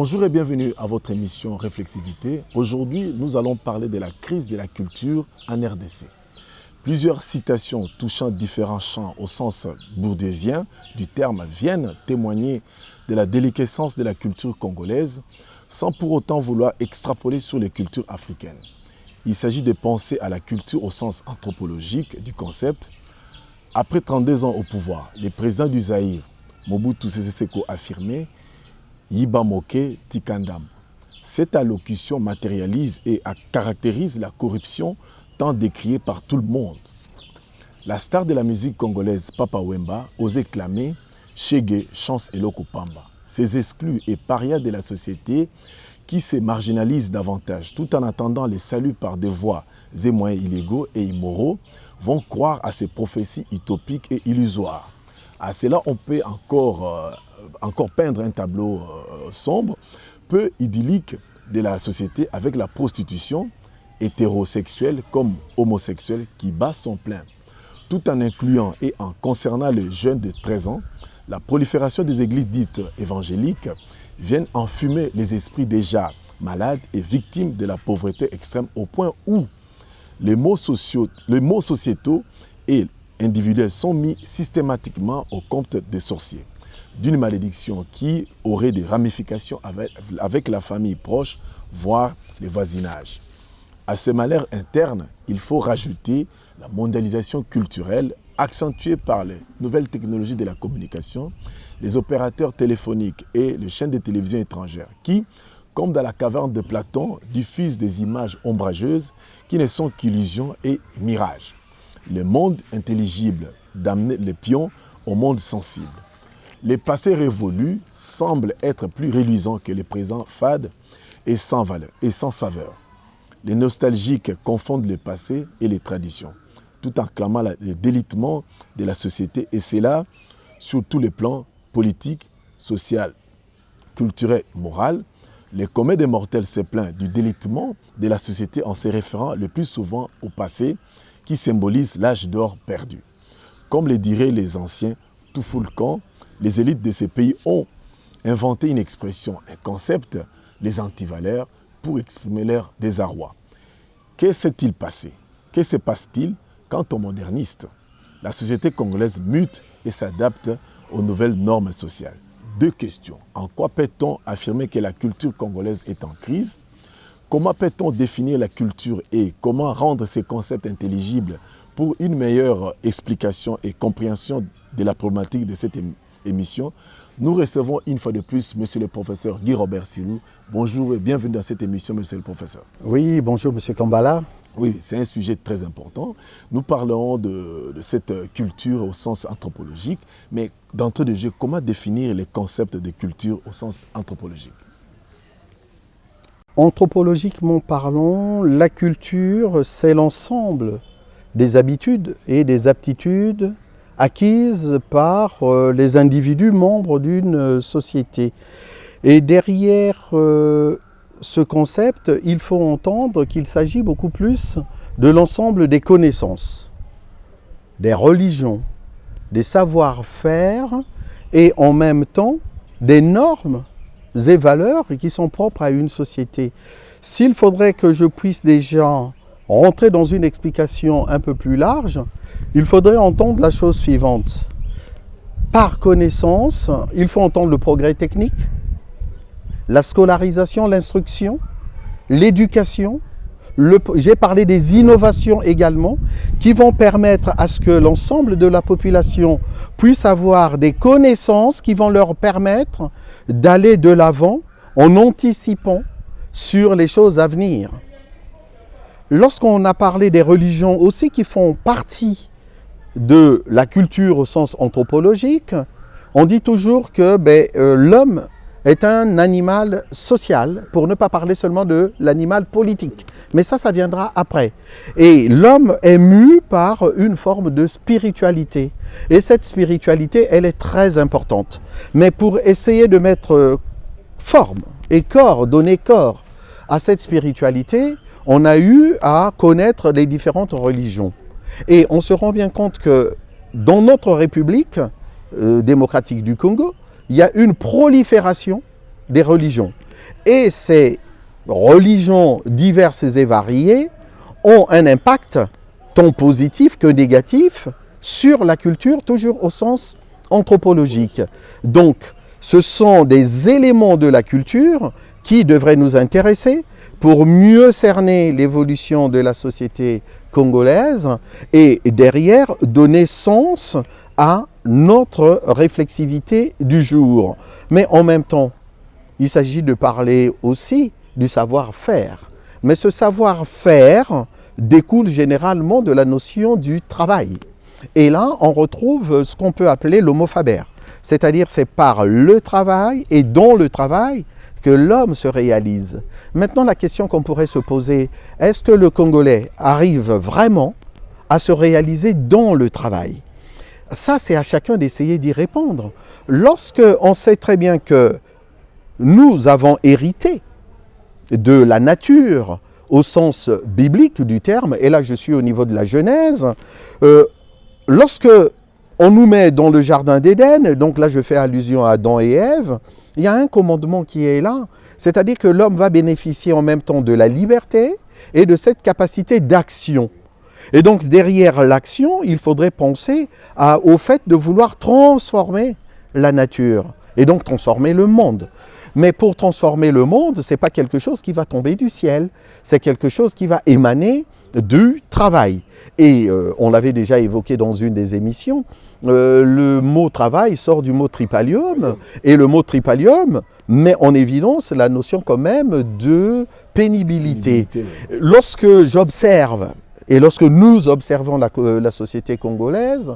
Bonjour et bienvenue à votre émission Réflexivité. Aujourd'hui, nous allons parler de la crise de la culture en RDC. Plusieurs citations touchant différents champs au sens bourdieussien du terme viennent témoigner de la déliquescence de la culture congolaise sans pour autant vouloir extrapoler sur les cultures africaines. Il s'agit de penser à la culture au sens anthropologique du concept. Après 32 ans au pouvoir, le président du Zaïre, Mobutu Sese Seko, affirmait Yiba Moke Tikandam. Cette allocution matérialise et caractérise la corruption tant décriée par tout le monde. La star de la musique congolaise Papa Wemba osait clamer Chege, Chance Eloko Pamba. Ces exclus et parias de la société qui se marginalisent davantage tout en attendant les saluts par des voies et moyens illégaux et immoraux vont croire à ces prophéties utopiques et illusoires. À cela, on peut encore peindre un tableau sombre, peu idyllique de la société avec la prostitution, hétérosexuelle comme homosexuelle, qui bat son plein. Tout en incluant et en concernant les jeunes de 13 ans, la prolifération des églises dites évangéliques viennent enfumer les esprits déjà malades et victimes de la pauvreté extrême au point où les maux sociétaux et individuels sont mis systématiquement au compte des sorciers, d'une malédiction qui aurait des ramifications avec la famille proche, voire les voisinages. À ce malheur interne, il faut rajouter la mondialisation culturelle accentuée par les nouvelles technologies de la communication, les opérateurs téléphoniques et les chaînes de télévision étrangères qui, comme dans la caverne de Platon, diffusent des images ombrageuses qui ne sont qu'illusions et mirages. Le monde intelligible d'amener les pions au monde sensible. Les passés révolus semblent être plus reluisants que les présents fades et sans valeur et sans saveur. Les nostalgiques confondent le passé et les traditions, tout en clamant le délitement de la société, et c'est là sur tous les plans politique, social, culturel, moral. Le commun des mortels se plaint du délitement de la société en se référant le plus souvent au passé qui symbolise l'âge d'or perdu. Comme le diraient les anciens, tout fout le camp, les élites de ces pays ont inventé une expression, un concept, les antivaleurs, pour exprimer leur désarroi. Que s'est-il passé? Que se passe-t-il quant aux modernistes? La société congolaise mute et s'adapte aux nouvelles normes sociales. Deux questions. En quoi peut-on affirmer que la culture congolaise est en crise? Comment peut-on définir la culture et comment rendre ces concepts intelligibles pour une meilleure explication et compréhension de la problématique de cette émission? Nous recevons une fois de plus Monsieur le professeur Guy Robert Silou. Bonjour et bienvenue dans cette émission, Monsieur le professeur. Oui, bonjour Monsieur Kambala. Oui, c'est un sujet très important. Nous parlons de cette culture au sens anthropologique, mais d'entrée de jeu, comment définir les concepts de culture au sens anthropologique? Anthropologiquement parlant, la culture, c'est l'ensemble des habitudes et des aptitudes acquises par les individus membres d'une société. Et derrière ce concept, il faut entendre qu'il s'agit beaucoup plus de l'ensemble des connaissances, des religions, des savoir-faire et en même temps des normes et valeurs qui sont propres à une société. S'il faudrait que je puisse déjà rentrer dans une explication un peu plus large, il faudrait entendre la chose suivante. Par connaissance, il faut entendre le progrès technique, la scolarisation, l'instruction, l'éducation. J'ai parlé des innovations également qui vont permettre à ce que l'ensemble de la population puisse avoir des connaissances qui vont leur permettre d'aller de l'avant en anticipant sur les choses à venir. Lorsqu'on a parlé des religions aussi qui font partie de la culture au sens anthropologique, on dit toujours que l'homme est un animal social, pour ne pas parler seulement de l'animal politique. Mais ça viendra après. Et l'homme est mu par une forme de spiritualité. Et cette spiritualité, elle est très importante. Mais pour essayer de mettre forme et corps, donner corps à cette spiritualité, on a eu à connaître les différentes religions. Et on se rend bien compte que dans notre République démocratique du Congo, il y a une prolifération des religions. Et ces religions diverses et variées ont un impact tant positif que négatif sur la culture, toujours au sens anthropologique. Donc, ce sont des éléments de la culture qui devraient nous intéresser pour mieux cerner l'évolution de la société congolaise et derrière donner sens à notre réflexivité du jour. Mais en même temps, il s'agit de parler aussi du savoir-faire. Mais ce savoir-faire découle généralement de la notion du travail. Et là, on retrouve ce qu'on peut appeler l'homo faber. C'est-à-dire, c'est par le travail et dans le travail que l'homme se réalise. Maintenant, la question qu'on pourrait se poser, est-ce que le Congolais arrive vraiment à se réaliser dans le travail? Ça, c'est à chacun d'essayer d'y répondre. Lorsque on sait très bien que nous avons hérité de la nature au sens biblique du terme, et là je suis au niveau de la Genèse, lorsque on nous met dans le jardin d'Éden, donc là je fais allusion à Adam et Ève, il y a un commandement qui est là, c'est-à-dire que l'homme va bénéficier en même temps de la liberté et de cette capacité d'action. Et donc derrière l'action, il faudrait penser au fait de vouloir transformer la nature et donc transformer le monde. Mais pour transformer le monde, ce n'est pas quelque chose qui va tomber du ciel, c'est quelque chose qui va émaner du travail. Et on l'avait déjà évoqué dans une des émissions, le mot travail sort du mot tripalium, et le mot tripalium met en évidence la notion quand même de pénibilité. Lorsque j'observe, et lorsque nous observons la société congolaise,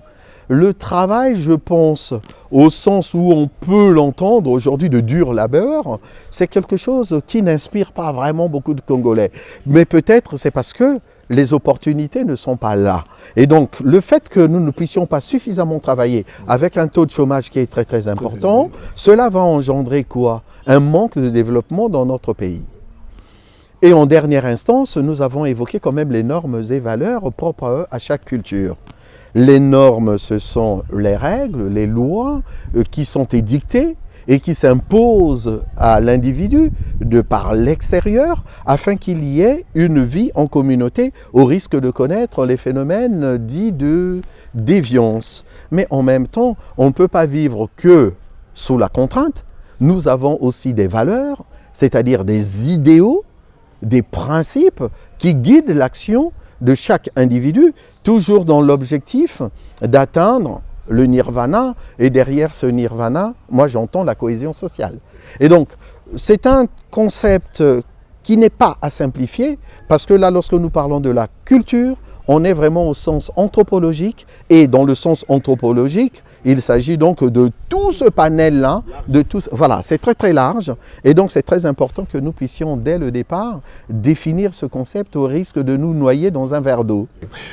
le travail, je pense, au sens où on peut l'entendre aujourd'hui de dur labeur, c'est quelque chose qui n'inspire pas vraiment beaucoup de Congolais. Mais peut-être c'est parce que les opportunités ne sont pas là. Et donc, le fait que nous ne puissions pas suffisamment travailler avec un taux de chômage qui est très très important, cela va engendrer quoi? Un manque de développement dans notre pays. Et en dernière instance, nous avons évoqué quand même les normes et valeurs propres à chaque culture. Les normes, ce sont les règles, les lois qui sont édictées et qui s'imposent à l'individu de par l'extérieur afin qu'il y ait une vie en communauté au risque de connaître les phénomènes dits de déviance. Mais en même temps, on ne peut pas vivre que sous la contrainte. Nous avons aussi des valeurs, c'est-à-dire des idéaux, des principes qui guident l'action de chaque individu, toujours dans l'objectif d'atteindre le nirvana, et derrière ce nirvana, moi j'entends la cohésion sociale. Et donc, c'est un concept qui n'est pas à simplifier, parce que là, lorsque nous parlons de la culture, on est vraiment au sens anthropologique, et dans le sens anthropologique, il s'agit donc de tout ce panel-là, voilà, c'est très très large, et donc c'est très important que nous puissions dès le départ définir ce concept au risque de nous noyer dans un verre d'eau.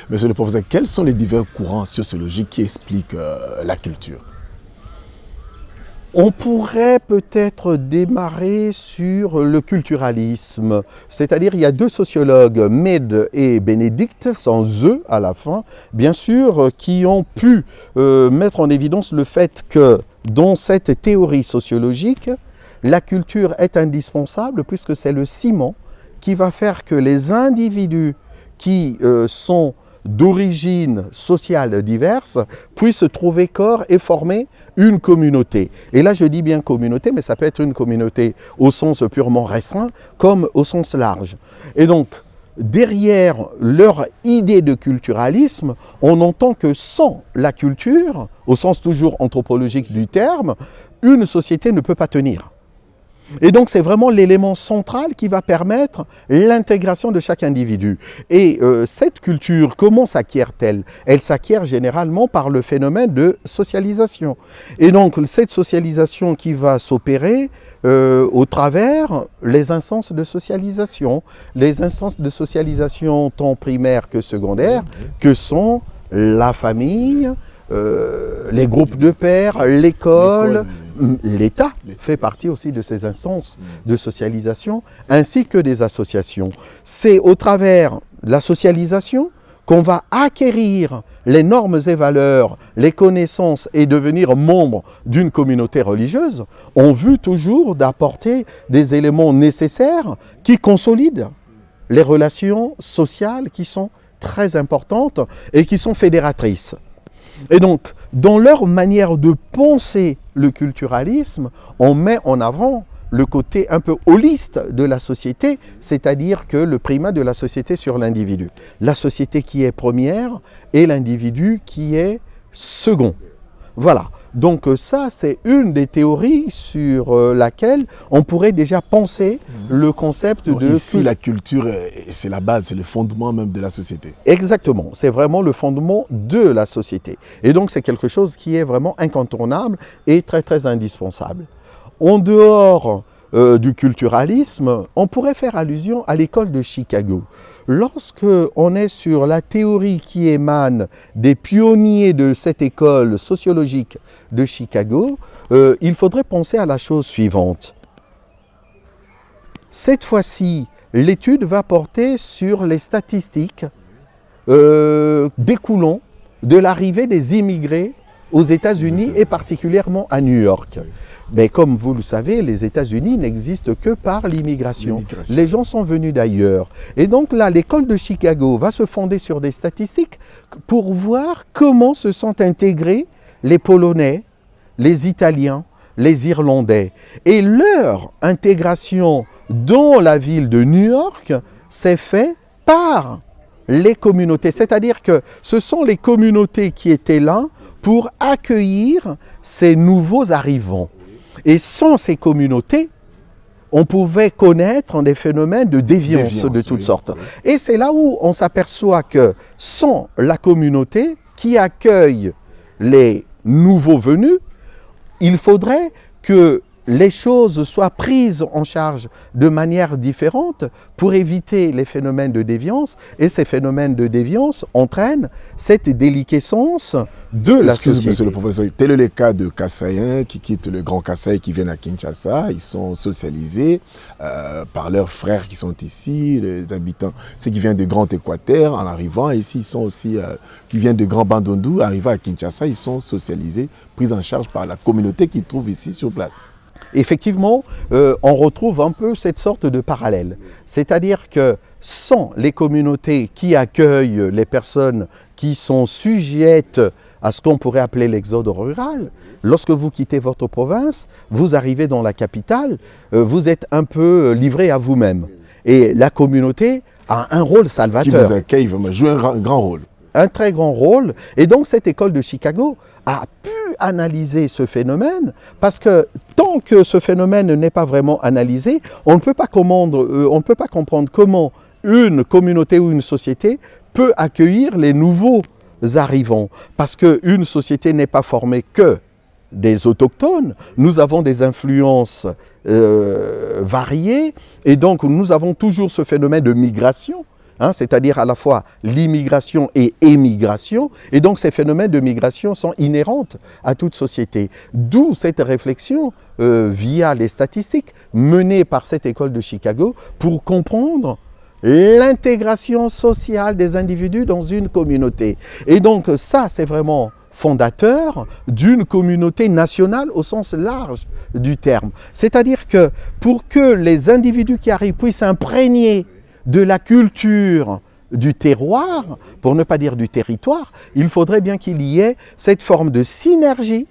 Monsieur le professeur, quels sont les divers courants sociologiques qui expliquent la culture? On pourrait peut-être démarrer sur le culturalisme, c'est-à-dire il y a deux sociologues, Mead et Bénédicte, sans eux à la fin, bien sûr, qui ont pu mettre en évidence le fait que dans cette théorie sociologique, la culture est indispensable puisque c'est le ciment qui va faire que les individus qui sont d'origine sociale diverse puissent trouver corps et former une communauté. Et là, je dis bien communauté, mais ça peut être une communauté au sens purement restreint comme au sens large. Et donc, derrière leur idée de culturalisme, on entend que sans la culture, au sens toujours anthropologique du terme, une société ne peut pas tenir. Et donc, c'est vraiment l'élément central qui va permettre l'intégration de chaque individu. Et cette culture, comment s'acquiert-elle? Elle s'acquiert généralement par le phénomène de socialisation. Et donc, cette socialisation qui va s'opérer au travers les instances de socialisation. Les instances de socialisation tant primaires que secondaires, que sont la famille, les groupes de pairs, l'école, l'État fait partie aussi de ces instances de socialisation, ainsi que des associations. C'est au travers de la socialisation qu'on va acquérir les normes et valeurs, les connaissances et devenir membre d'une communauté religieuse, ont vu toujours d'apporter des éléments nécessaires qui consolident les relations sociales qui sont très importantes et qui sont fédératrices. Et donc, dans leur manière de penser le culturalisme, on met en avant le côté un peu holiste de la société, c'est-à-dire que le primat de la société sur l'individu. La société qui est première et l'individu qui est second. Voilà. Donc ça, c'est une des théories sur laquelle on pourrait déjà penser le concept donc de... Ici, la culture, c'est la base, c'est le fondement même de la société. Exactement, c'est vraiment le fondement de la société. Et donc c'est quelque chose qui est vraiment incontournable et très très indispensable. En dehors du culturalisme, on pourrait faire allusion à l'école de Chicago. Lorsque on est sur la théorie qui émane des pionniers de cette école sociologique de Chicago, il faudrait penser à la chose suivante. Cette fois-ci, l'étude va porter sur les statistiques découlant de l'arrivée des immigrés aux États-Unis et particulièrement à New York. Mais comme vous le savez, les États-Unis n'existent que par l'immigration. Les gens sont venus d'ailleurs. Et donc là, l'école de Chicago va se fonder sur des statistiques pour voir comment se sont intégrés les Polonais, les Italiens, les Irlandais. Et leur intégration dans la ville de New York s'est faite par les communautés. C'est-à-dire que ce sont les communautés qui étaient là pour accueillir ces nouveaux arrivants. Et sans ces communautés, on pouvait connaître des phénomènes de déviance de toutes sortes. Et c'est là où on s'aperçoit que sans la communauté qui accueille les nouveaux venus, il faudrait que les choses soient prises en charge de manière différente pour éviter les phénomènes de déviance. Et ces phénomènes de déviance entraînent cette déliquescence de la société. Monsieur le professeur, tel est le cas de Kassaïens qui quittent le Grand Kasaï, qui viennent à Kinshasa. Ils sont socialisés par leurs frères qui sont ici, les habitants, ceux qui viennent de Grand Équateur en arrivant. Ici, ils sont aussi, qui viennent de Grand Bandundu, arrivant à Kinshasa, ils sont socialisés, pris en charge par la communauté qu'ils trouvent ici sur place. Effectivement, on retrouve un peu cette sorte de parallèle. C'est-à-dire que sans les communautés qui accueillent les personnes qui sont sujettes à ce qu'on pourrait appeler l'exode rural, lorsque vous quittez votre province, vous arrivez dans la capitale, vous êtes un peu livré à vous-même. Et la communauté a un rôle salvateur. Qui vous accueille, vraiment jouer un grand rôle. Un très grand rôle. Et donc cette école de Chicago a pu analyser ce phénomène parce que tant que ce phénomène n'est pas vraiment analysé, on ne peut pas comprendre comment une communauté ou une société peut accueillir les nouveaux arrivants. Parce qu'une société n'est pas formée que des autochtones, nous avons des influences variées et donc nous avons toujours ce phénomène de migration. C'est-à-dire à la fois l'immigration et émigration. Et donc ces phénomènes de migration sont inhérents à toute société. D'où cette réflexion via les statistiques menées par cette école de Chicago pour comprendre l'intégration sociale des individus dans une communauté. Et donc ça, c'est vraiment fondateur d'une communauté nationale au sens large du terme. C'est-à-dire que pour que les individus qui arrivent puissent s'imprégner de la culture du terroir, pour ne pas dire du territoire, il faudrait bien qu'il y ait cette forme de synergie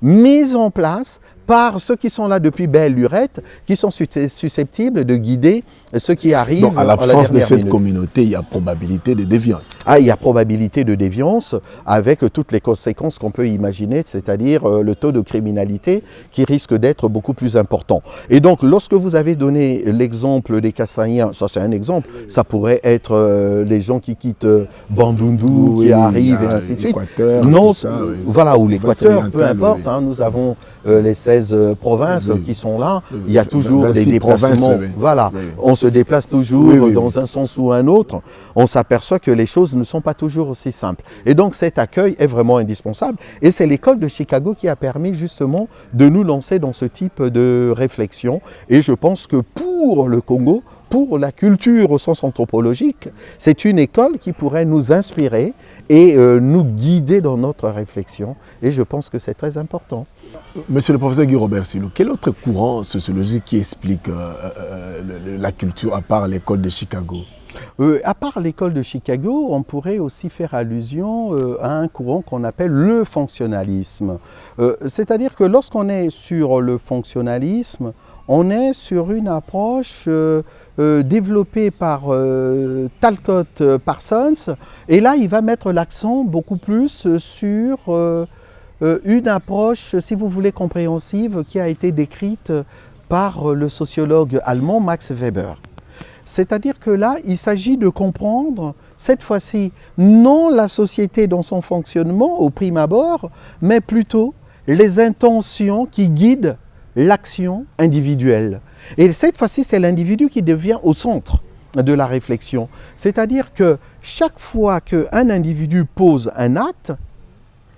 mise en place par ceux qui sont là depuis belle lurette, qui sont susceptibles de guider ceux qui arrivent. Donc, à l'absence de cette communauté, il y a probabilité de déviance. Ah, il y a probabilité de déviance avec toutes les conséquences qu'on peut imaginer, c'est-à-dire le taux de criminalité qui risque d'être beaucoup plus important. Et donc, lorsque vous avez donné l'exemple des Kassaïens, ça c'est un exemple, ça pourrait être les gens qui quittent Bandundu, qui arrivent et ainsi de suite. Non, ça, oui. Voilà, ou l'Équateur, peu importe, oui. Nous avons les 16 provinces qui sont là, il y a toujours des déplacements. Voilà, on se déplace toujours dans un sens ou un autre. On s'aperçoit que les choses ne sont pas toujours aussi simples. Et donc cet accueil est vraiment indispensable. Et c'est l'école de Chicago qui a permis justement de nous lancer dans ce type de réflexion. Et je pense que pour le Congo, pour la culture au sens anthropologique, c'est une école qui pourrait nous inspirer et nous guider dans notre réflexion. Et je pense que c'est très important. Monsieur le professeur Guy Robert Silou, quel autre courant sociologique qui explique la culture à part l'école de Chicago? À part l'école de Chicago, on pourrait aussi faire allusion à un courant qu'on appelle le fonctionnalisme. C'est-à-dire que lorsqu'on est sur le fonctionnalisme, on est sur une approche développée par Talcott Parsons, et là il va mettre l'accent beaucoup plus sur une approche, si vous voulez, compréhensive qui a été décrite par le sociologue allemand Max Weber. C'est-à-dire que là, il s'agit de comprendre, cette fois-ci, non la société dans son fonctionnement au prime abord, mais plutôt les intentions qui guident l'action individuelle. Et cette fois-ci, c'est l'individu qui devient au centre de la réflexion. C'est-à-dire que chaque fois qu'un individu pose un acte,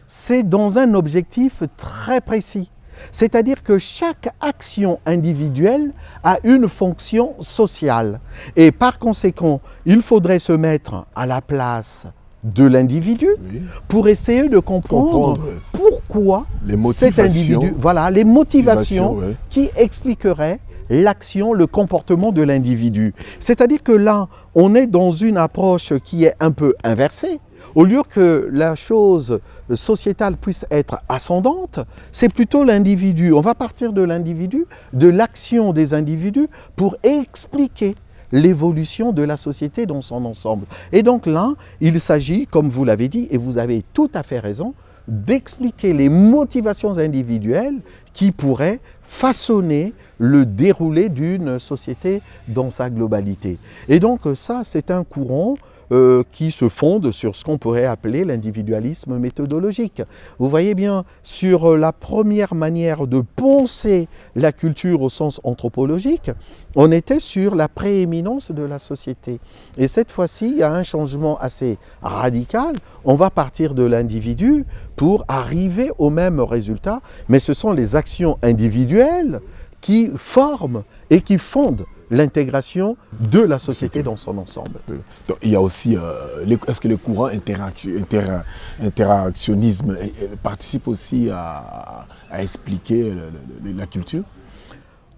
c'est dans un objectif très précis. C'est-à-dire que chaque action individuelle a une fonction sociale. Et par conséquent, il faudrait se mettre à la place de l'individu pour essayer de comprendre pourquoi cet individu, voilà, les motivations qui expliqueraient l'action, le comportement de l'individu. C'est-à-dire que là, on est dans une approche qui est un peu inversée. Au lieu que la chose sociétale puisse être ascendante, c'est plutôt l'individu. On va partir de l'individu, de l'action des individus pour expliquer l'évolution de la société dans son ensemble. Et donc là, il s'agit, comme vous l'avez dit, et vous avez tout à fait raison, d'expliquer les motivations individuelles qui pourraient façonner le déroulé d'une société dans sa globalité. Et donc ça, c'est un courant qui se fonde sur ce qu'on pourrait appeler l'individualisme méthodologique. Vous voyez bien, sur la première manière de penser la culture au sens anthropologique, on était sur la prééminence de la société. Et cette fois-ci, il y a un changement assez radical. On va partir de l'individu pour arriver au même résultat, mais ce sont les actions individuelles qui forment et qui fondent l'intégration de la société dans son ensemble. Donc, il y a aussi, est-ce que le courant interactionnisme participe aussi à expliquer la culture?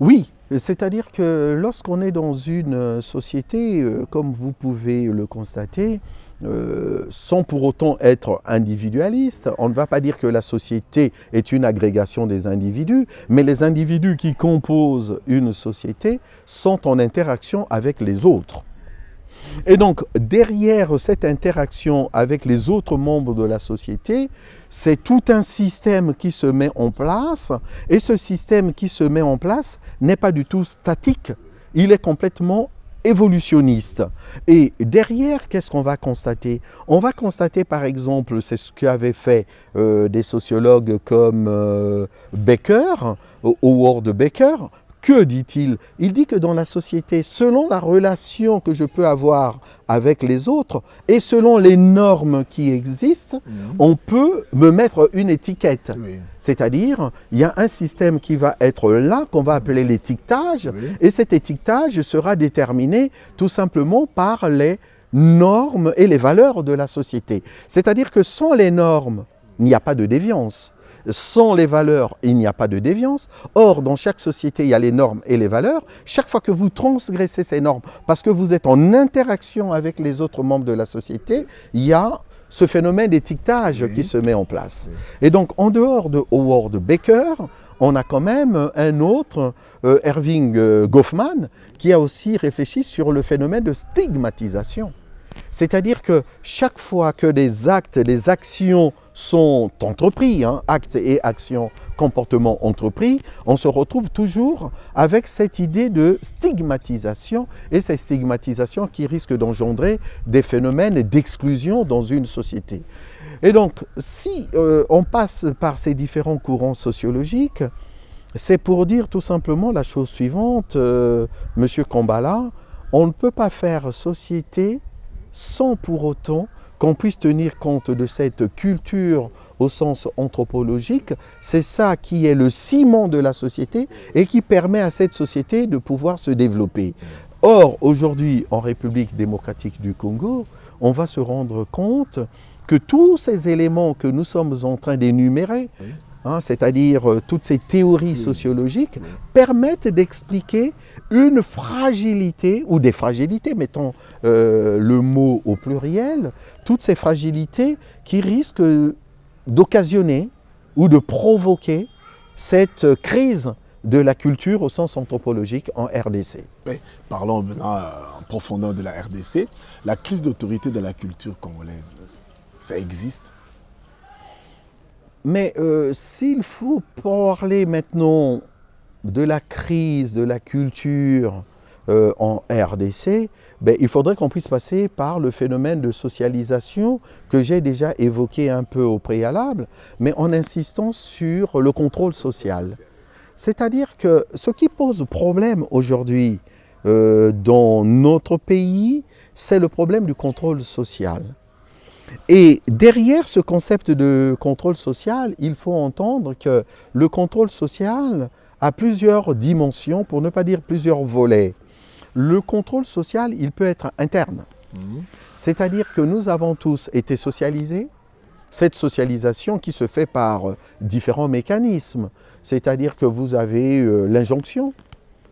Oui, c'est-à-dire que lorsqu'on est dans une société, comme vous pouvez le constater, sans pour autant être individualiste, on ne va pas dire que la société est une agrégation des individus, mais les individus qui composent une société sont en interaction avec les autres. Et donc, derrière cette interaction avec les autres membres de la société, c'est tout un système qui se met en place, et ce système qui se met en place n'est pas du tout statique, il est complètement évolutionniste. Et derrière, qu'est-ce qu'on va constater? On va constater par exemple, c'est ce qu'avaient fait des sociologues comme Becker, Howard Becker. Que dit-il? Il dit que dans la société, selon la relation que je peux avoir avec les autres et selon les normes qui existent, on peut me mettre une étiquette. C'est-à-dire, il y a un système qui va être là, qu'on va appeler l'étiquetage, et cet étiquetage sera déterminé tout simplement par les normes et les valeurs de la société. C'est-à-dire que sans les normes, il n'y a pas de déviance. Sans les valeurs, il n'y a pas de déviance. Or, dans chaque société, il y a les normes et les valeurs. Chaque fois que vous transgressez ces normes, parce que vous êtes en interaction avec les autres membres de la société, il y a ce phénomène d'étiquetage qui se met en place. Et donc, en dehors de Howard Becker, on a quand même un autre, Erving Goffman, qui a aussi réfléchi sur le phénomène de stigmatisation. C'est-à-dire que chaque fois que les actes, les actions sont entrepris, actes et actions, comportements entrepris, on se retrouve toujours avec cette idée de stigmatisation et cette stigmatisation qui risque d'engendrer des phénomènes d'exclusion dans une société. Et donc, si on passe par ces différents courants sociologiques, c'est pour dire tout simplement la chose suivante, Monsieur Kambala, on ne peut pas faire société sans pour autant qu'on puisse tenir compte de cette culture au sens anthropologique. C'est ça qui est le ciment de la société et qui permet à cette société de pouvoir se développer. Or, aujourd'hui, en République démocratique du Congo, on va se rendre compte que tous ces éléments que nous sommes en train d'énumérer, c'est-à-dire toutes ces théories sociologiques, permettent d'expliquer une fragilité, ou des fragilités, mettons le mot au pluriel, toutes ces fragilités qui risquent d'occasionner ou de provoquer cette crise de la culture au sens anthropologique en RDC. Parlons maintenant en profondeur de la RDC. La crise d'autorité de la culture congolaise, ça existe? Mais s'il faut parler maintenant de la crise de la culture en RDC, il faudrait qu'on puisse passer par le phénomène de socialisation que j'ai déjà évoqué un peu au préalable, mais en insistant sur le contrôle social. C'est-à-dire que ce qui pose problème aujourd'hui dans notre pays, c'est le problème du contrôle social. Et derrière ce concept de contrôle social, il faut entendre que le contrôle social a plusieurs dimensions, pour ne pas dire plusieurs volets. Le contrôle social, il peut être interne. C'est-à-dire que nous avons tous été socialisés. Cette socialisation qui se fait par différents mécanismes. C'est-à-dire que vous avez l'injonction.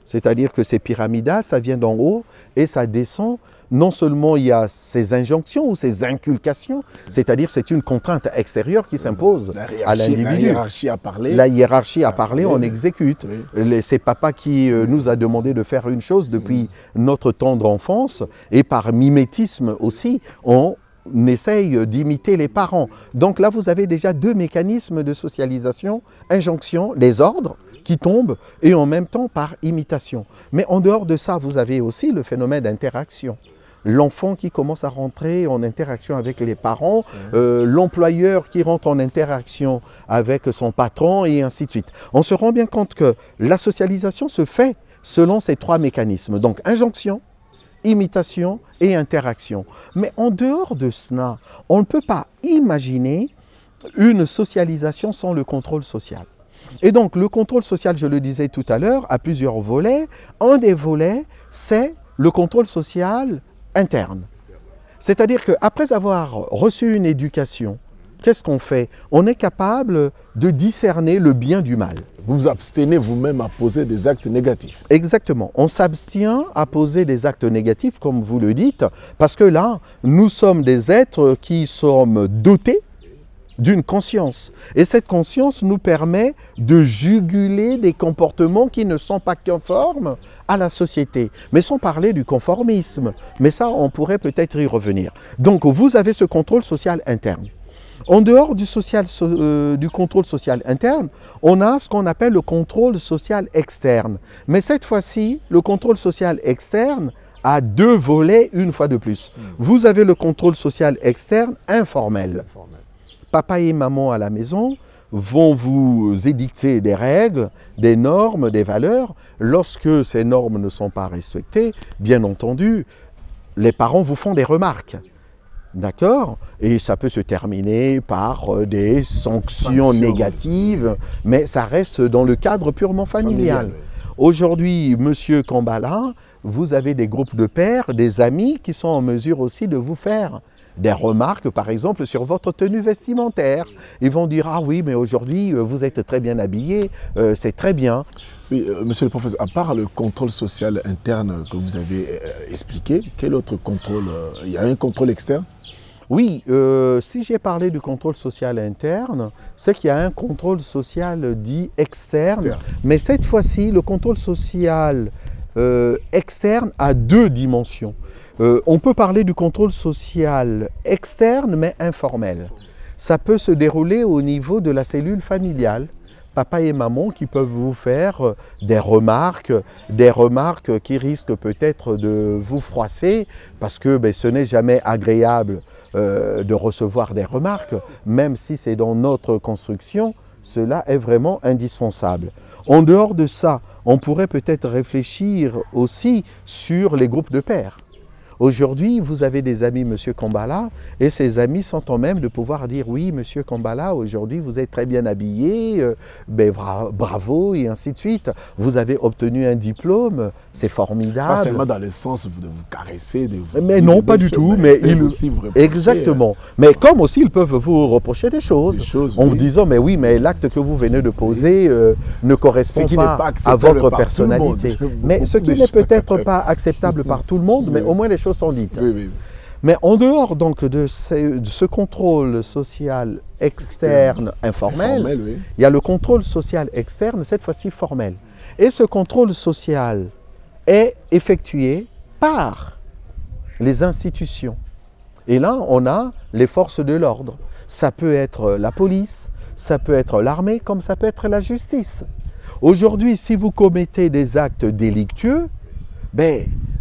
C'est-à-dire que c'est pyramidal, ça vient d'en haut et ça descend. Non seulement il y a ces injonctions ou ces inculcations, c'est-à-dire c'est une contrainte extérieure qui s'impose à l'individu. La hiérarchie a parlé. La hiérarchie a parlé, on exécute. C'est papa qui nous a demandé de faire une chose depuis notre tendre enfance et par mimétisme aussi, on essaye d'imiter les parents. Donc là, vous avez déjà deux mécanismes de socialisation, injonction, les ordres qui tombent et en même temps par imitation. Mais en dehors de ça, vous avez aussi le phénomène d'interaction. L'enfant qui commence à rentrer en interaction avec les parents, l'employeur qui rentre en interaction avec son patron et ainsi de suite. On se rend bien compte que la socialisation se fait selon ces trois mécanismes. Donc injonction, imitation et interaction. Mais en dehors de cela, on ne peut pas imaginer une socialisation sans le contrôle social. Et donc le contrôle social, je le disais tout à l'heure, a plusieurs volets. Un des volets, c'est le contrôle social interne. C'est-à-dire qu'après avoir reçu une éducation, qu'est-ce qu'on fait? On est capable de discerner le bien du mal. Vous vous abstenez vous-même à poser des actes négatifs. Exactement. On s'abstient à poser des actes négatifs, comme vous le dites, parce que là, nous sommes des êtres qui sommes dotés d'une conscience. Et cette conscience nous permet de juguler des comportements qui ne sont pas conformes à la société. Mais sans parler du conformisme. Mais ça, on pourrait peut-être y revenir. Donc, vous avez ce contrôle social interne. En dehors du contrôle social interne, on a ce qu'on appelle le contrôle social externe. Mais cette fois-ci, le contrôle social externe a deux volets une fois de plus. Vous avez le contrôle social externe informel. Papa et maman à la maison vont vous édicter des règles, des normes, des valeurs. Lorsque ces normes ne sont pas respectées, bien entendu, les parents vous font des remarques. D'accord? Et ça peut se terminer par des sanctions négatives, mais ça reste dans le cadre purement familial. Aujourd'hui, Monsieur Kambala, vous avez des groupes de pères, des amis qui sont en mesure aussi de vous faire des remarques, par exemple, sur votre tenue vestimentaire. Ils vont dire « Ah oui, mais aujourd'hui, vous êtes très bien habillé, c'est très bien. » Oui, monsieur le professeur, à part le contrôle social interne que vous avez expliqué, quel autre contrôle? Il y a un contrôle externe? Oui, si j'ai parlé du contrôle social interne, c'est qu'il y a un contrôle social dit externe. Mais cette fois-ci, le contrôle social externe a deux dimensions. On peut parler du contrôle social externe, mais informel. Ça peut se dérouler au niveau de la cellule familiale. Papa et maman qui peuvent vous faire des remarques qui risquent peut-être de vous froisser, parce que ce n'est jamais agréable de recevoir des remarques, même si c'est dans notre construction, cela est vraiment indispensable. En dehors de ça, on pourrait peut-être réfléchir aussi sur les groupes de pères. Aujourd'hui, vous avez des amis, Monsieur Kambala, et ces amis sont en même de pouvoir dire oui, Monsieur Kambala, aujourd'hui vous êtes très bien habillé, bravo, et ainsi de suite. Vous avez obtenu un diplôme, c'est formidable. Pas seulement dans le sens de vous caresser, de vous... Mais non, pas du tout. Mais ils aussi vous reprocher. Exactement. Mais comme aussi, ils peuvent vous reprocher des choses. En vous disant, mais oui, mais l'acte que vous venez de poser ne correspond pas à votre personnalité. Mais ce qui n'est peut-être pas acceptable par tout le monde, mais au moins les choses sont dites. Oui. Mais en dehors donc de ce contrôle social externe informel, oui. il y a le contrôle social externe, cette fois-ci formel. Et ce contrôle social est effectué par les institutions. Et là, on a les forces de l'ordre. Ça peut être la police, ça peut être l'armée, comme ça peut être la justice. Aujourd'hui, si vous commettez des actes délictueux,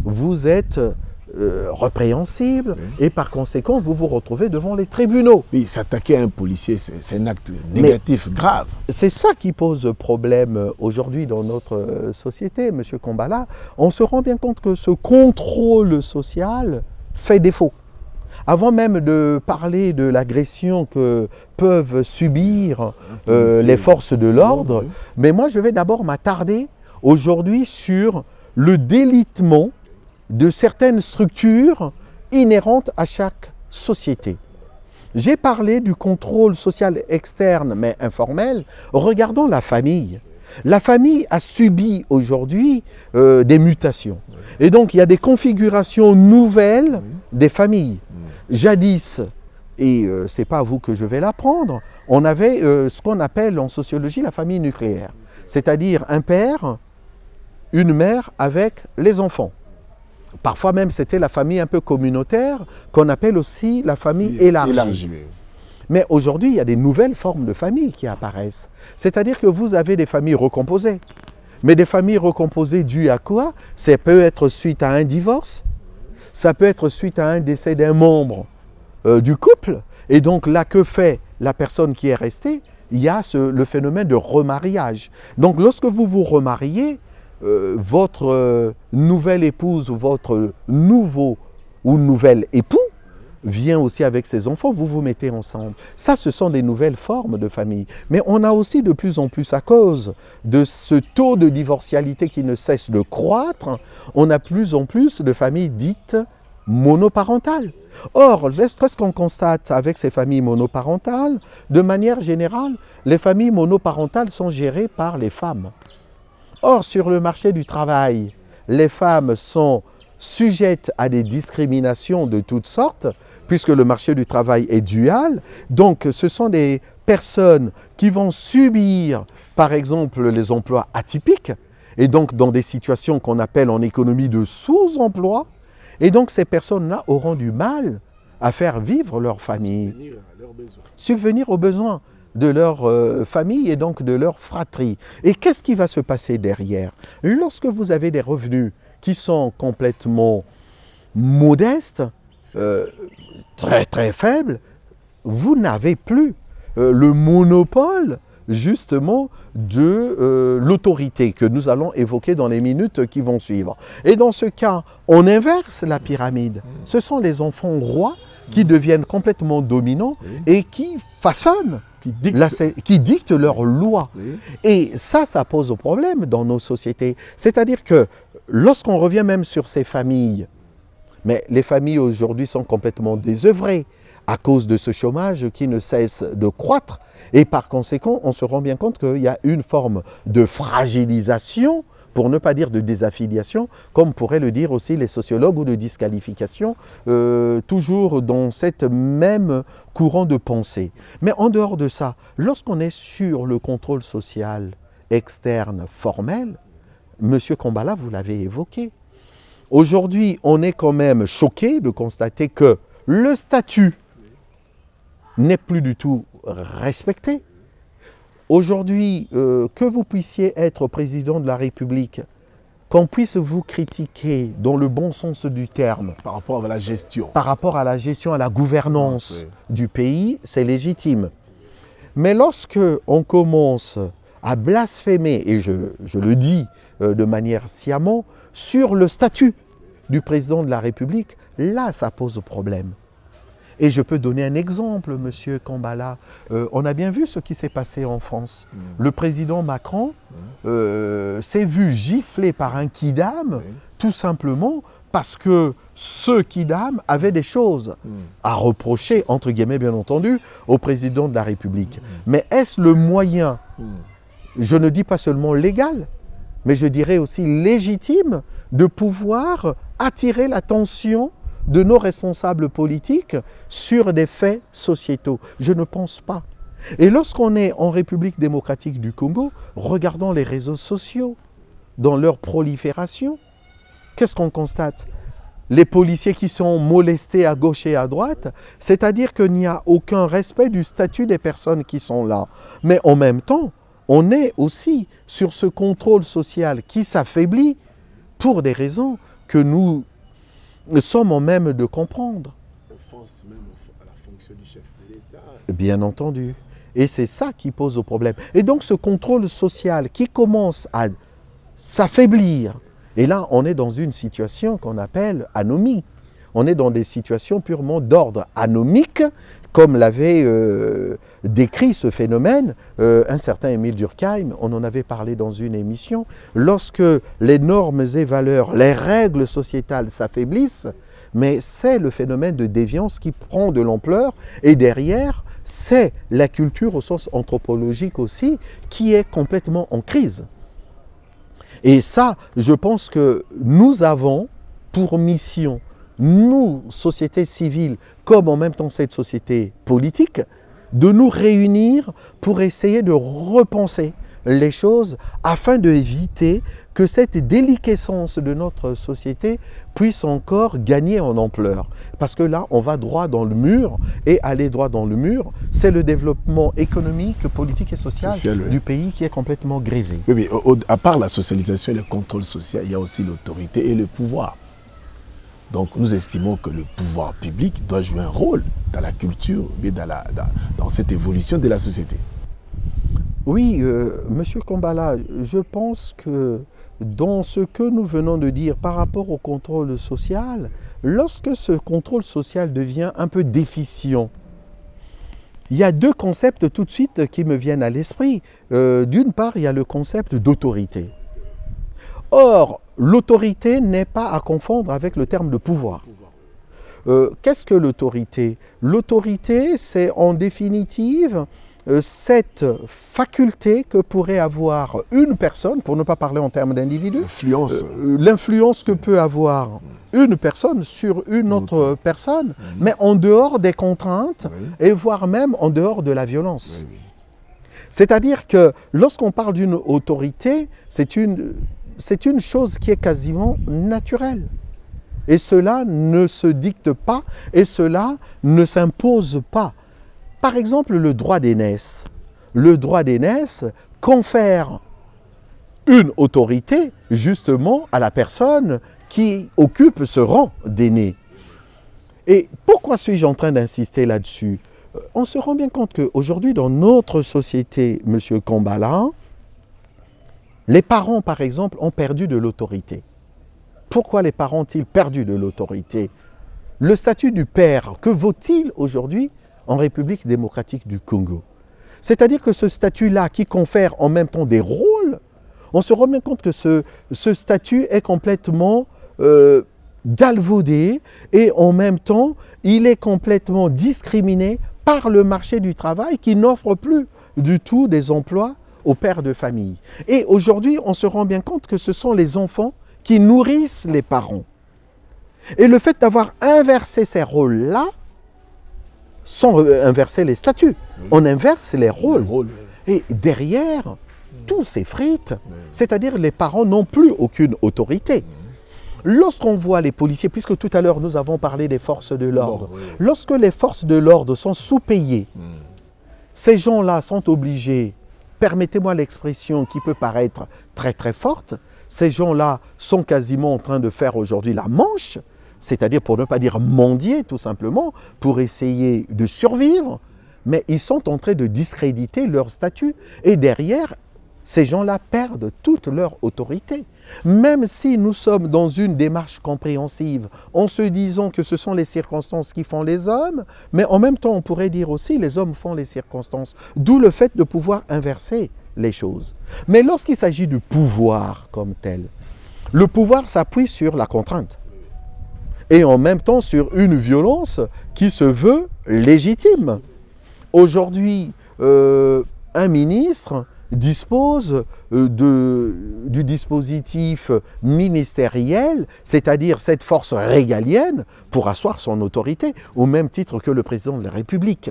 vous êtes répréhensible et par conséquent, vous vous retrouvez devant les tribunaux. Oui, s'attaquer à un policier, c'est un acte négatif, grave. C'est ça qui pose problème aujourd'hui dans notre société, M. Kambala. On se rend bien compte que ce contrôle social fait défaut. Avant même de parler de l'agression que peuvent subir les forces de l'ordre, mais moi je vais d'abord m'attarder aujourd'hui sur le délitement de certaines structures inhérentes à chaque société. J'ai parlé du contrôle social externe mais informel. Regardons la famille. La famille a subi aujourd'hui des mutations. Et donc il y a des configurations nouvelles des familles. Jadis, et ce n'est pas à vous que je vais l'apprendre, on avait ce qu'on appelle en sociologie la famille nucléaire. C'est-à-dire un père, une mère avec les enfants. Parfois même, c'était la famille un peu communautaire, qu'on appelle aussi la famille élargie. Mais aujourd'hui, il y a des nouvelles formes de familles qui apparaissent. C'est-à-dire que vous avez des familles recomposées. Mais des familles recomposées dues à quoi? Ça peut être suite à un divorce, ça peut être suite à un décès d'un membre du couple. Et donc là, que fait la personne qui est restée? Il y a le phénomène de remariage. Donc lorsque vous vous remariez, votre nouvelle épouse ou votre nouveau ou nouvel époux vient aussi avec ses enfants, vous vous mettez ensemble. Ça, ce sont des nouvelles formes de famille. Mais on a aussi de plus en plus, à cause de ce taux de divorcialité qui ne cesse de croître, on a plus en plus de familles dites monoparentales. Or, qu'est-ce qu'on constate avec ces familles monoparentales? De manière générale, les familles monoparentales sont gérées par les femmes. Or, sur le marché du travail, les femmes sont sujettes à des discriminations de toutes sortes, puisque le marché du travail est dual. Donc, ce sont des personnes qui vont subir, par exemple, les emplois atypiques, et donc dans des situations qu'on appelle en économie de sous-emploi. Et donc, ces personnes-là auront du mal à faire vivre leur famille, subvenir aux besoins de leur famille et donc de leur fratrie. Et qu'est-ce qui va se passer derrière? Lorsque vous avez des revenus qui sont complètement modestes, très très faibles, vous n'avez plus le monopole justement de l'autorité que nous allons évoquer dans les minutes qui vont suivre. Et dans ce cas, on inverse la pyramide. Ce sont les enfants rois qui deviennent complètement dominants et qui façonnent, qui dictent leurs lois. Et ça pose problème dans nos sociétés. C'est-à-dire que lorsqu'on revient même sur ces familles, mais les familles aujourd'hui sont complètement désœuvrées à cause de ce chômage qui ne cesse de croître. Et par conséquent, on se rend bien compte qu'il y a une forme de fragilisation, pour ne pas dire de désaffiliation, comme pourraient le dire aussi les sociologues, ou de disqualification, toujours dans cette même courant de pensée. Mais en dehors de ça, lorsqu'on est sur le contrôle social externe formel, M. Kambala, vous l'avez évoqué. Aujourd'hui, on est quand même choqué de constater que le statut n'est plus du tout respecté. Aujourd'hui, que vous puissiez être président de la République, qu'on puisse vous critiquer dans le bon sens du terme. Par rapport à la gestion. Par rapport à la gestion, à la gouvernance du pays, c'est légitime. Mais lorsque on commence à blasphémer, et je le dis de manière sciemment, sur le statut du président de la République, là, ça pose problème. Et je peux donner un exemple, Monsieur Kambala. On a bien vu ce qui s'est passé en France. Le président Macron s'est vu gifler par un kidam, tout simplement parce que ce kidam avait des choses à reprocher, entre guillemets bien entendu, au président de la République. Mais est-ce le moyen, je ne dis pas seulement légal, mais je dirais aussi légitime, de pouvoir attirer l'attention de nos responsables politiques sur des faits sociétaux? Je ne pense pas. Et lorsqu'on est en République démocratique du Congo, regardons les réseaux sociaux dans leur prolifération. Qu'est-ce qu'on constate? Les policiers qui sont molestés à gauche et à droite, c'est-à-dire qu'il n'y a aucun respect du statut des personnes qui sont là. Mais en même temps, on est aussi sur ce contrôle social qui s'affaiblit pour des raisons que nous sommes en même de comprendre. Offense même à la fonction du chef de l'État. Bien entendu. Et c'est ça qui pose au problème. Et donc ce contrôle social qui commence à s'affaiblir, et là on est dans une situation qu'on appelle anomie. On est dans des situations purement d'ordre anomique, comme l'avait décrit ce phénomène un certain Émile Durkheim. On en avait parlé dans une émission. Lorsque les normes et valeurs, les règles sociétales s'affaiblissent, mais c'est le phénomène de déviance qui prend de l'ampleur. Et derrière, c'est la culture au sens anthropologique aussi, qui est complètement en crise. Et ça, je pense que nous avons pour mission, nous, société civile, comme en même temps cette société politique, de nous réunir pour essayer de repenser les choses afin d'éviter que cette déliquescence de notre société puisse encore gagner en ampleur. Parce que là, on va droit dans le mur, et aller droit dans le mur, c'est le développement économique, politique et social du pays qui est complètement grévé. Oui, mais à part la socialisation et le contrôle social, il y a aussi l'autorité et le pouvoir. Donc nous estimons que le pouvoir public doit jouer un rôle dans la culture, mais dans cette évolution de la société. Oui, Monsieur Kambala, je pense que dans ce que nous venons de dire par rapport au contrôle social, lorsque ce contrôle social devient un peu déficient, il y a deux concepts tout de suite qui me viennent à l'esprit. D'une part, il y a le concept d'autorité. Or, l'autorité n'est pas à confondre avec le terme de pouvoir. Qu'est-ce que l'autorité? L'autorité, c'est en définitive cette faculté que pourrait avoir une personne, pour ne pas parler en termes d'individu, l'influence que peut avoir une personne sur une autre personne, mais en dehors des contraintes et voire même en dehors de la violence. C'est-à-dire que lorsqu'on parle d'une autorité, c'est une chose qui est quasiment naturelle. Et cela ne se dicte pas et cela ne s'impose pas. Par exemple, le droit d'aînesse. Le droit d'aînesse confère une autorité justement à la personne qui occupe ce rang d'aîné. Et pourquoi suis-je en train d'insister là-dessus? On se rend bien compte qu'aujourd'hui, dans notre société, Monsieur Kambala, les parents, par exemple, ont perdu de l'autorité. Pourquoi les parents ont-ils perdu de l'autorité? Le statut du père, que vaut-il aujourd'hui en République démocratique du Congo? C'est-à-dire que ce statut-là qui confère en même temps des rôles, on se rend bien compte que ce statut est complètement galvaudé et en même temps, il est complètement discriminé par le marché du travail qui n'offre plus du tout des emplois aux pères de famille. Et aujourd'hui, on se rend bien compte que ce sont les enfants qui nourrissent les parents. Et le fait d'avoir inversé ces rôles-là, sans inverser les statuts, on inverse les rôles. Et derrière, tout s'effrite, c'est-à-dire les parents n'ont plus aucune autorité. Lorsqu'on voit les policiers, puisque tout à l'heure nous avons parlé des forces de l'ordre, lorsque les forces de l'ordre sont sous-payées, ces gens-là sont obligés, permettez-moi l'expression qui peut paraître très très forte, ces gens-là sont quasiment en train de faire aujourd'hui la manche, c'est-à-dire pour ne pas dire mendier tout simplement, pour essayer de survivre, mais ils sont en train de discréditer leur statut. Et derrière, ces gens-là perdent toute leur autorité. Même si nous sommes dans une démarche compréhensive, en se disant que ce sont les circonstances qui font les hommes, mais en même temps, on pourrait dire aussi les hommes font les circonstances. D'où le fait de pouvoir inverser les choses. Mais lorsqu'il s'agit du pouvoir comme tel, le pouvoir s'appuie sur la contrainte et en même temps sur une violence qui se veut légitime. Aujourd'hui, un ministre dispose du dispositif ministériel, c'est-à-dire cette force régalienne, pour asseoir son autorité, au même titre que le président de la République.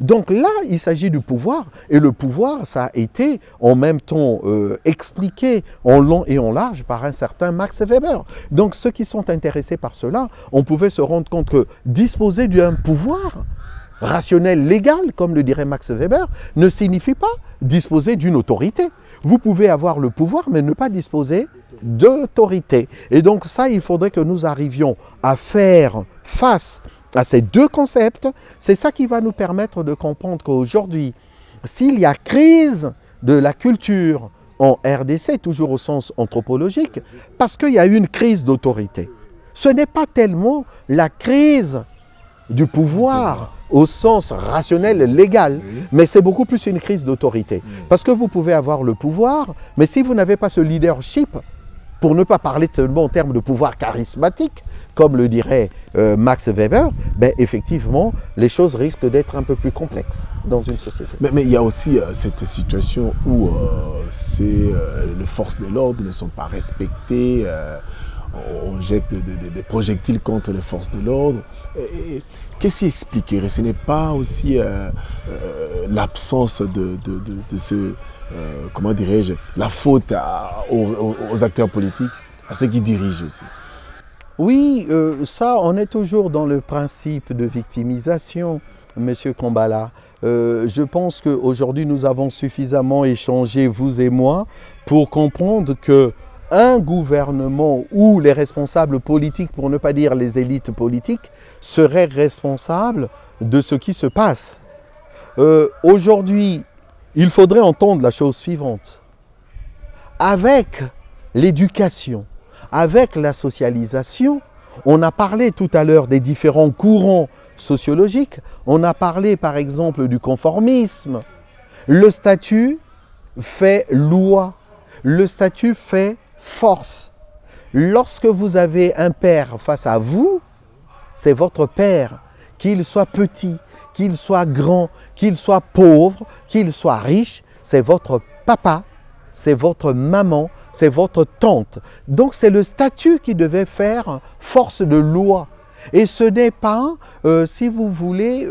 Donc là, il s'agit du pouvoir, et le pouvoir, ça a été en même temps expliqué en long et en large par un certain Max Weber. Donc ceux qui sont intéressés par cela, on pouvait se rendre compte que disposer d'un pouvoir rationnel, légal, comme le dirait Max Weber, ne signifie pas disposer d'une autorité. Vous pouvez avoir le pouvoir, mais ne pas disposer d'autorité. Et donc ça, il faudrait que nous arrivions à faire face à ces deux concepts. C'est ça qui va nous permettre de comprendre qu'aujourd'hui, s'il y a crise de la culture en RDC, toujours au sens anthropologique, parce qu'il y a eu une crise d'autorité. Ce n'est pas tellement la crise du pouvoir au sens rationnel, légal, mais c'est beaucoup plus une crise d'autorité. Parce que vous pouvez avoir le pouvoir, mais si vous n'avez pas ce leadership, pour ne pas parler seulement en termes de pouvoir charismatique, comme le dirait Max Weber, ben effectivement, les choses risquent d'être un peu plus complexes dans une société. Mais il y a aussi cette situation où les forces de l'ordre ne sont pas respectées, on jette des projectiles contre les forces de l'ordre. Qu'est-ce qui expliquerait? Ce n'est pas aussi l'absence de ce... comment dirais-je, la faute aux acteurs politiques, à ceux qui dirigent aussi. Oui, ça, on est toujours dans le principe de victimisation, Monsieur Kambala. Je pense qu'aujourd'hui, nous avons suffisamment échangé, vous et moi, pour comprendre qu'un gouvernement ou les responsables politiques, pour ne pas dire les élites politiques, seraient responsables de ce qui se passe. Aujourd'hui, il faudrait entendre la chose suivante. Avec l'éducation, avec la socialisation, on a parlé tout à l'heure des différents courants sociologiques, on a parlé par exemple du conformisme. Le statut fait loi, le statut fait force. Lorsque vous avez un père face à vous, c'est votre père, qu'il soit petit, qu'il soit grand, qu'il soit pauvre, qu'il soit riche, c'est votre papa, c'est votre maman, c'est votre tante. Donc c'est le statut qui devait faire force de loi. Et ce n'est pas, si vous voulez,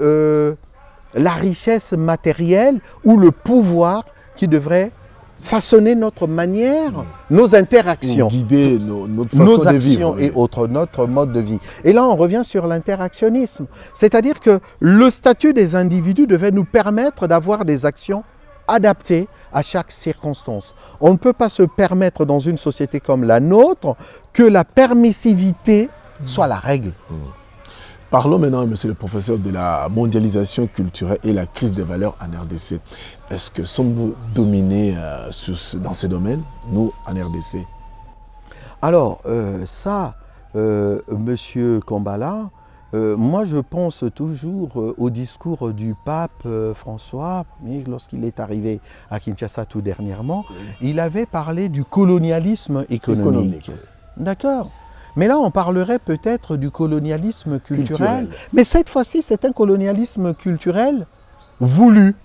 la richesse matérielle ou le pouvoir qui devrait façonner notre manière, nos interactions, guider notre façon de vivre, actions et autres, notre mode de vie. Et là, on revient sur l'interactionnisme. C'est-à-dire que le statut des individus devait nous permettre d'avoir des actions adaptées à chaque circonstance. On ne peut pas se permettre dans une société comme la nôtre que la permissivité soit la règle. Parlons maintenant, monsieur le professeur, de la mondialisation culturelle et la crise des valeurs en RDC. Est-ce que sommes-nous dominés dans ces domaines, nous, en RDC? Alors, monsieur Kambala, moi je pense toujours au discours du pape François, lorsqu'il est arrivé à Kinshasa tout dernièrement, il avait parlé du colonialisme économique. D'accord. Mais là, on parlerait peut-être du colonialisme culturel. Mais cette fois-ci, c'est un colonialisme culturel voulu,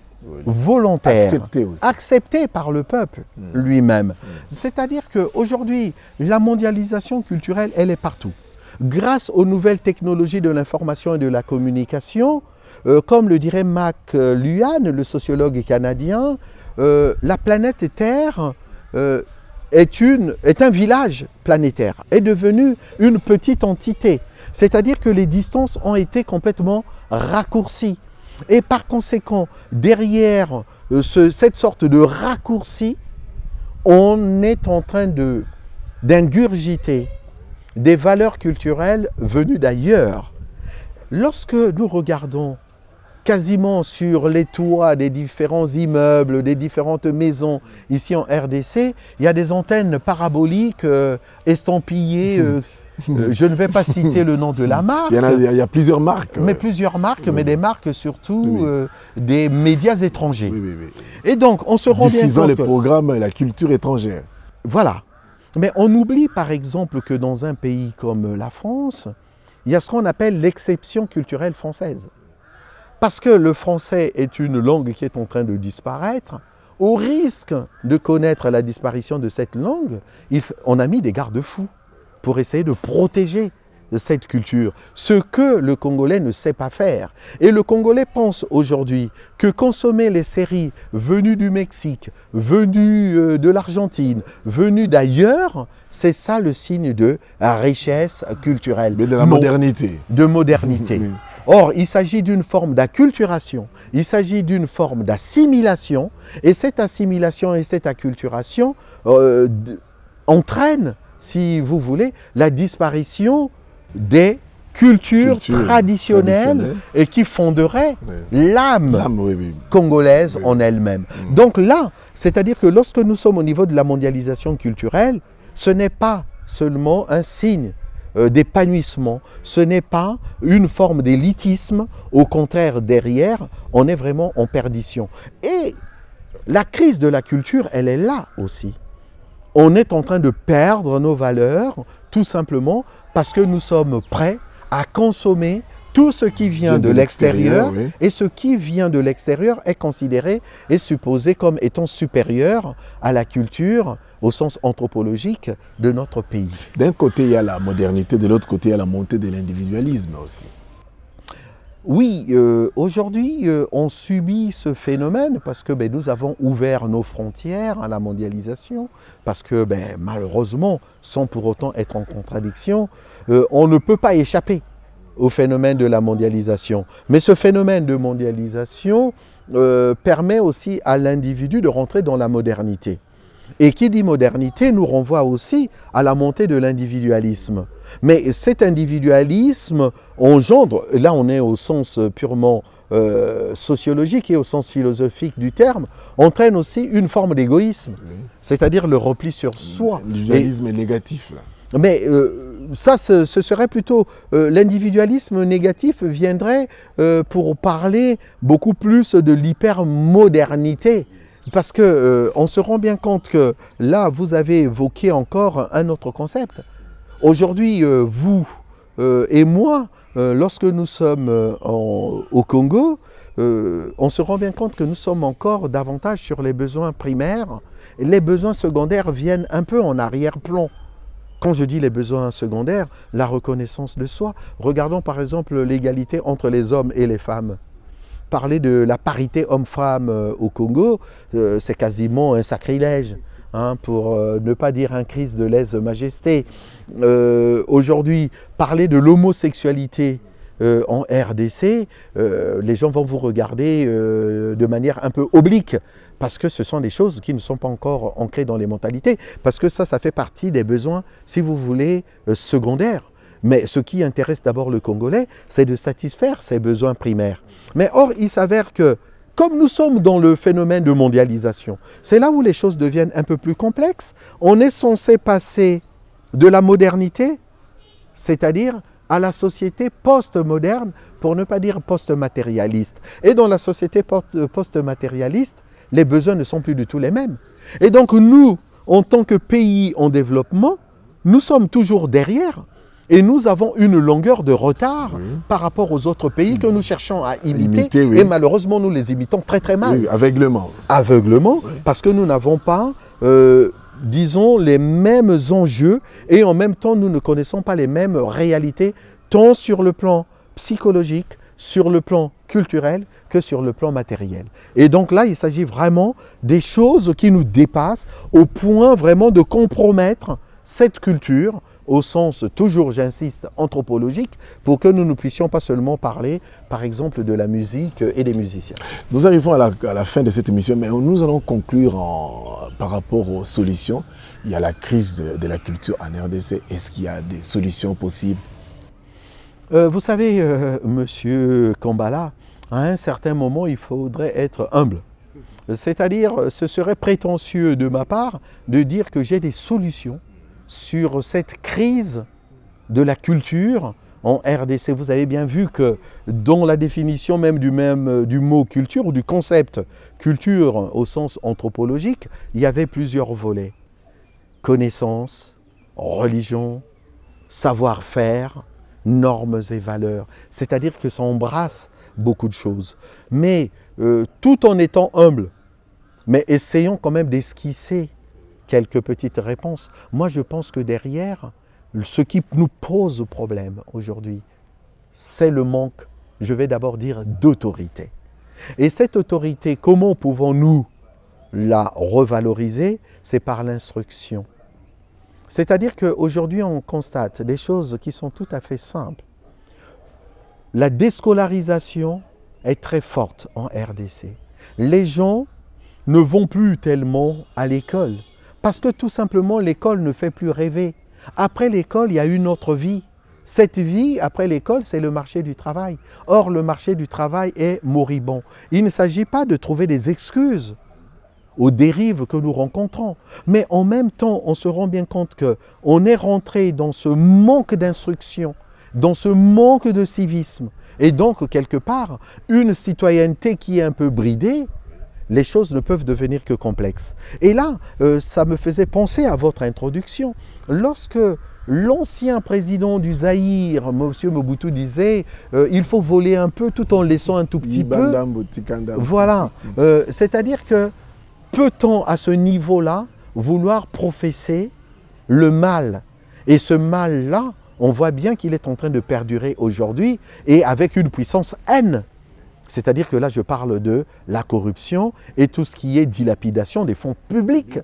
volontaire, accepté aussi. Accepté par le peuple lui-même. C'est-à-dire qu'aujourd'hui, la mondialisation culturelle, elle est partout. Grâce aux nouvelles technologies de l'information et de la communication, comme le dirait Mac Luhan, le sociologue canadien, la planète Terre est un village planétaire, est devenu une petite entité. C'est-à-dire que les distances ont été complètement raccourcies. Et par conséquent, derrière cette sorte de raccourci, on est en train d'ingurgiter des valeurs culturelles venues d'ailleurs. Lorsque nous regardons quasiment sur les toits des différents immeubles, des différentes maisons ici en RDC, il y a des antennes paraboliques estampillées. Je ne vais pas citer le nom de la marque. Il y a plusieurs marques. Mais plusieurs marques, mais des marques surtout des médias étrangers. Oui, oui, oui. Et donc, on se rend bien compte diffusant les programmes et la culture étrangère. Voilà. Mais on oublie par exemple que dans un pays comme la France, il y a ce qu'on appelle l'exception culturelle française. Parce que le français est une langue qui est en train de disparaître, au risque de connaître la disparition de cette langue, on a mis des garde-fous pour essayer de protéger cette culture, ce que le Congolais ne sait pas faire. Et le Congolais pense aujourd'hui que consommer les séries venues du Mexique, venues de l'Argentine, venues d'ailleurs, c'est ça le signe de richesse culturelle. Mais de la modernité. De modernité. Oui. Or, il s'agit d'une forme d'acculturation, il s'agit d'une forme d'assimilation, et cette assimilation et cette acculturation entraînent, si vous voulez, la disparition des cultures traditionnelles et qui fonderaient l'âme congolaise en elle-même. Donc là, c'est-à-dire que lorsque nous sommes au niveau de la mondialisation culturelle, ce n'est pas seulement un signe d'épanouissement, ce n'est pas une forme d'élitisme, au contraire, derrière, on est vraiment en perdition. Et la crise de la culture, elle est là aussi. On est en train de perdre nos valeurs, tout simplement parce que nous sommes prêts à consommer tout ce qui vient de l'extérieur, et ce qui vient de l'extérieur est considéré et supposé comme étant supérieur à la culture au sens anthropologique de notre pays. D'un côté, il y a la modernité, de l'autre côté, il y a la montée de l'individualisme aussi. Oui, aujourd'hui, on subit ce phénomène parce que nous avons ouvert nos frontières à la mondialisation, parce que malheureusement, sans pour autant être en contradiction, on ne peut pas échapper au phénomène de la mondialisation. Mais ce phénomène de mondialisation permet aussi à l'individu de rentrer dans la modernité. Et qui dit modernité nous renvoie aussi à la montée de l'individualisme. Mais cet individualisme engendre, là on est au sens purement sociologique et au sens philosophique du terme, entraîne aussi une forme d'égoïsme, c'est-à-dire le repli sur soi. L'individualisme est négatif là. Mais ça, ce serait plutôt... l'individualisme négatif viendrait pour parler beaucoup plus de l'hypermodernité. Parce qu'on se rend bien compte que là, vous avez évoqué encore un autre concept. Aujourd'hui, vous et moi, lorsque nous sommes au Congo, on se rend bien compte que nous sommes encore davantage sur les besoins primaires. Les besoins secondaires viennent un peu en arrière-plan. Quand je dis les besoins secondaires, la reconnaissance de soi. Regardons par exemple l'égalité entre les hommes et les femmes. Parler de la parité homme-femme au Congo, c'est quasiment un sacrilège, pour ne pas dire un crise de lèse-majesté. Aujourd'hui, parler de l'homosexualité en RDC, les gens vont vous regarder de manière un peu oblique, parce que ce sont des choses qui ne sont pas encore ancrées dans les mentalités, parce que ça fait partie des besoins, si vous voulez, secondaires. Mais ce qui intéresse d'abord le Congolais, c'est de satisfaire ses besoins primaires. Mais or, il s'avère que, comme nous sommes dans le phénomène de mondialisation, c'est là où les choses deviennent un peu plus complexes. On est censé passer de la modernité, c'est-à-dire à la société post-moderne, pour ne pas dire post-matérialiste. Et dans la société post-matérialiste, les besoins ne sont plus du tout les mêmes. Et donc nous, en tant que pays en développement, nous sommes toujours derrière. Et nous avons une longueur de retard par rapport aux autres pays que nous cherchons à imiter. Et malheureusement, nous les imitons très très mal. Oui, aveuglement. Aveuglement, parce que nous n'avons pas, disons, les mêmes enjeux et en même temps, nous ne connaissons pas les mêmes réalités, tant sur le plan psychologique, sur le plan culturel que sur le plan matériel. Et donc là, il s'agit vraiment des choses qui nous dépassent au point vraiment de compromettre cette culture au sens, toujours j'insiste, anthropologique, pour que nous ne puissions pas seulement parler, par exemple, de la musique et des musiciens. Nous arrivons à la fin de cette émission, mais nous allons conclure par rapport aux solutions. Il y a la crise de la culture en RDC. Est-ce qu'il y a des solutions possibles ? Vous savez, Monsieur Kambala, à un certain moment, il faudrait être humble. C'est-à-dire, ce serait prétentieux de ma part de dire que j'ai des solutions sur cette crise de la culture en RDC. Vous avez bien vu que dans la définition même du mot culture ou du concept culture au sens anthropologique, il y avait plusieurs volets. Connaissance, religion, savoir-faire, normes et valeurs. C'est-à-dire que ça embrasse beaucoup de choses. Mais tout en étant humble, mais essayons quand même d'esquisser quelques petites réponses. Moi, je pense que derrière, ce qui nous pose problème aujourd'hui, c'est le manque, je vais d'abord dire, d'autorité. Et cette autorité, comment pouvons-nous la revaloriser? C'est par l'instruction. C'est-à-dire qu'aujourd'hui, on constate des choses qui sont tout à fait simples. La déscolarisation est très forte en RDC. Les gens ne vont plus tellement à l'école parce que tout simplement, l'école ne fait plus rêver. Après l'école, il y a une autre vie. Cette vie, après l'école, c'est le marché du travail. Or, le marché du travail est moribond. Il ne s'agit pas de trouver des excuses aux dérives que nous rencontrons. Mais en même temps, on se rend bien compte qu'on est rentré dans ce manque d'instruction, dans ce manque de civisme. Et donc, quelque part, une citoyenneté qui est un peu bridée, les choses ne peuvent devenir que complexes. Et là, ça me faisait penser à votre introduction. Lorsque l'ancien président du Zaïre, M. Mobutu, disait il faut voler un peu tout en laissant un tout petit peu. Voilà. C'est-à-dire que peut-on à ce niveau-là vouloir professer le mal? Et ce mal-là, on voit bien qu'il est en train de perdurer aujourd'hui et avec une puissance haine. C'est-à-dire que là, je parle de la corruption et tout ce qui est dilapidation des fonds publics.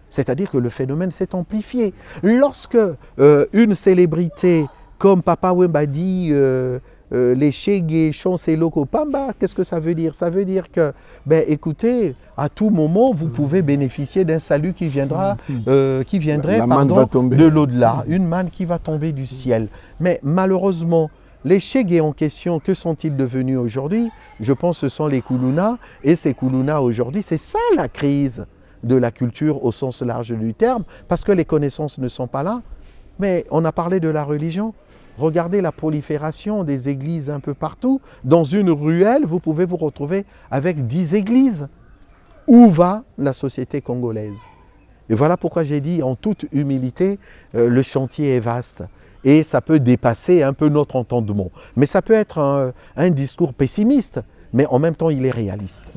C'est-à-dire que le phénomène s'est amplifié. Lorsque une célébrité comme Papa Wemba dit les Chegué, Chancelo, Pamba, qu'est-ce que ça veut dire? Ça veut dire que, écoutez, à tout moment, vous pouvez bénéficier d'un salut qui viendrait de l'au-delà, une manne qui va tomber du ciel. Mais malheureusement, les Chegué en question, que sont-ils devenus aujourd'hui? Je pense que ce sont les Koulouna, et ces Koulouna aujourd'hui, c'est ça la crise de la culture au sens large du terme, parce que les connaissances ne sont pas là. Mais on a parlé de la religion. Regardez la prolifération des églises un peu partout. Dans une ruelle, vous pouvez vous retrouver avec 10 églises. Où va la société congolaise? Et voilà pourquoi j'ai dit en toute humilité, le chantier est vaste. Et ça peut dépasser un peu notre entendement. Mais ça peut être un discours pessimiste, mais en même temps, il est réaliste.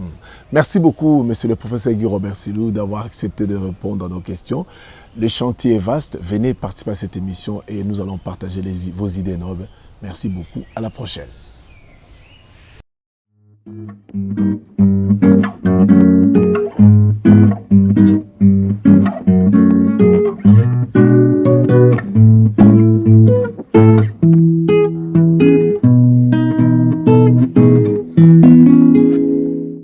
Merci beaucoup, monsieur le professeur Guy Robert Silou, d'avoir accepté de répondre à nos questions. Le chantier est vaste. Venez participer à cette émission et nous allons partager vos idées nobles. Merci beaucoup. À la prochaine.